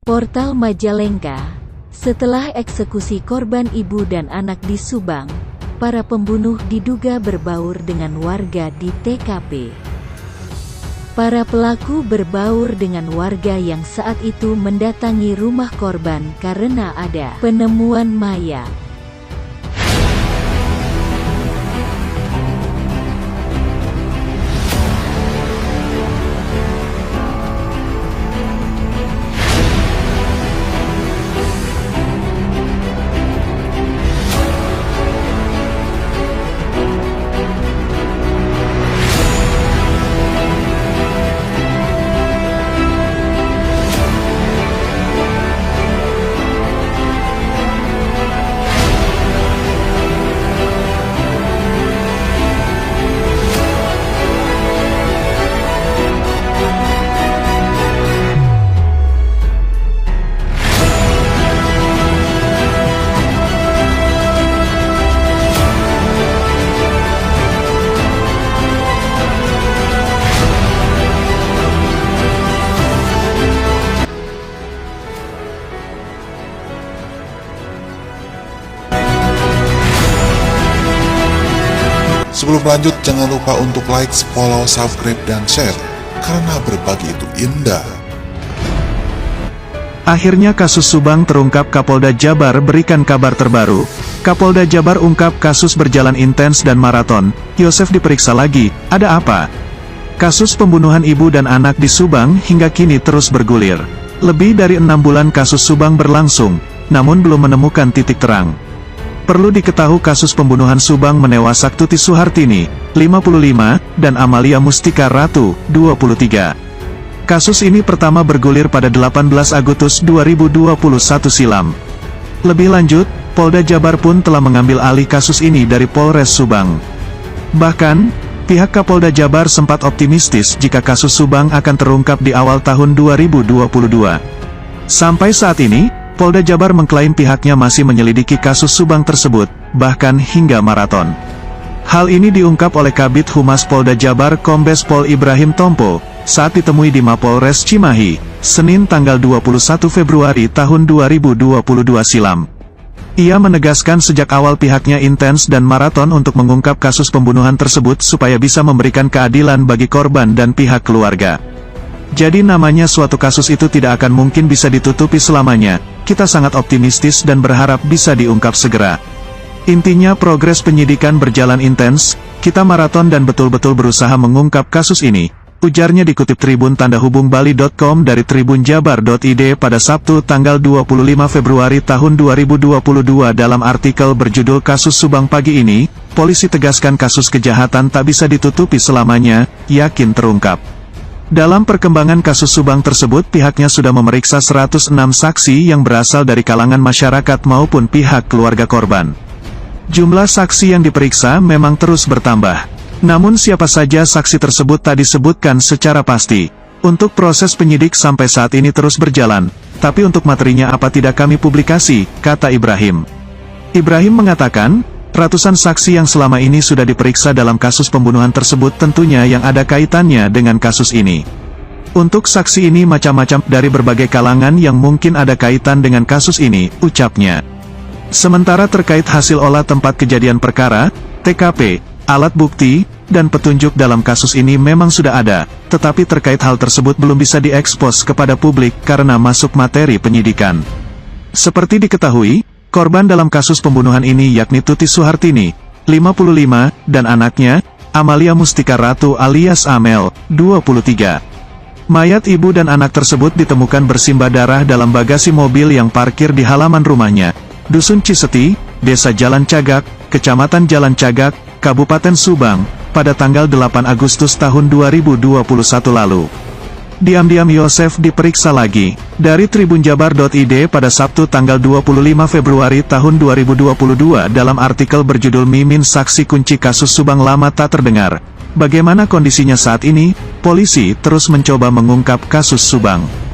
Portal Majalengka. Setelah eksekusi korban ibu dan anak di Subang, para pembunuh diduga berbaur dengan warga di TKP. Para pelaku berbaur dengan warga yang saat itu mendatangi rumah korban karena ada penemuan mayat. Sebelum lanjut, jangan lupa untuk like, follow, subscribe, dan share, karena berbagi itu indah. Akhirnya kasus Subang terungkap. Kapolda Jabar berikan kabar terbaru. Kapolda Jabar ungkap kasus berjalan intens dan maraton. Yosef diperiksa lagi, ada apa? Kasus pembunuhan ibu dan anak di Subang hingga kini terus bergulir. Lebih dari 6 bulan kasus Subang berlangsung, namun belum menemukan titik terang. Perlu diketahui kasus pembunuhan Subang menewaskan Tuti Suhartini, 55, dan Amalia Mustika Ratu, 23. Kasus ini pertama bergulir pada 18 Agustus 2021 silam. Lebih lanjut, Polda Jabar pun telah mengambil alih kasus ini dari Polres Subang. Bahkan, pihak Kapolda Jabar sempat optimistis jika kasus Subang akan terungkap di awal tahun 2022. Sampai saat ini, Polda Jabar mengklaim pihaknya masih menyelidiki kasus Subang tersebut, bahkan hingga maraton. Hal ini diungkap oleh Kabid Humas Polda Jabar Kombes Pol Ibrahim Tompo, saat ditemui di Mapolres Cimahi, Senin tanggal 21 Februari tahun 2022 silam. Ia menegaskan sejak awal pihaknya intens dan maraton untuk mengungkap kasus pembunuhan tersebut supaya bisa memberikan keadilan bagi korban dan pihak keluarga. Jadi namanya suatu kasus itu tidak akan mungkin bisa ditutupi selamanya. Kita sangat optimistis dan berharap bisa diungkap segera. Intinya progres penyidikan berjalan intens, kita maraton dan betul-betul berusaha mengungkap kasus ini, ujarnya dikutip Tribun Tanda Hubung Bali.com dari tribunjabar.id pada Sabtu tanggal 25 Februari tahun 2022 dalam artikel berjudul Kasus Subang Pagi ini, polisi tegaskan kasus kejahatan tak bisa ditutupi selamanya, yakin terungkap. Dalam perkembangan kasus Subang tersebut, pihaknya sudah memeriksa 106 saksi yang berasal dari kalangan masyarakat maupun pihak keluarga korban. Jumlah saksi yang diperiksa memang terus bertambah. Namun siapa saja saksi tersebut tak disebutkan secara pasti. Untuk proses penyidik sampai saat ini terus berjalan, tapi untuk materinya apa tidak kami publikasi, kata Ibrahim. Ibrahim mengatakan, ratusan saksi yang selama ini sudah diperiksa dalam kasus pembunuhan tersebut tentunya yang ada kaitannya dengan kasus ini. Untuk saksi ini macam-macam dari berbagai kalangan yang mungkin ada kaitan dengan kasus ini, ucapnya. Sementara terkait hasil olah tempat kejadian perkara, TKP, alat bukti, dan petunjuk dalam kasus ini memang sudah ada, tetapi terkait hal tersebut belum bisa diekspos kepada publik karena masuk materi penyidikan. Seperti diketahui, korban dalam kasus pembunuhan ini yakni Tuti Suhartini, 55, dan anaknya, Amalia Mustika Ratu alias Amel, 23. Mayat ibu dan anak tersebut ditemukan bersimbah darah dalam bagasi mobil yang parkir di halaman rumahnya, Dusun Ciseti, Desa Jalan Cagak, Kecamatan Jalan Cagak, Kabupaten Subang, pada tanggal 8 Agustus tahun 2021 lalu. Diam-diam Yosef diperiksa lagi. Dari tribunjabar.id pada Sabtu tanggal 25 Februari tahun 2022 dalam artikel berjudul Mimin Saksi Kunci Kasus Subang Lama Tak Terdengar. Bagaimana kondisinya saat ini? Polisi terus mencoba mengungkap kasus Subang.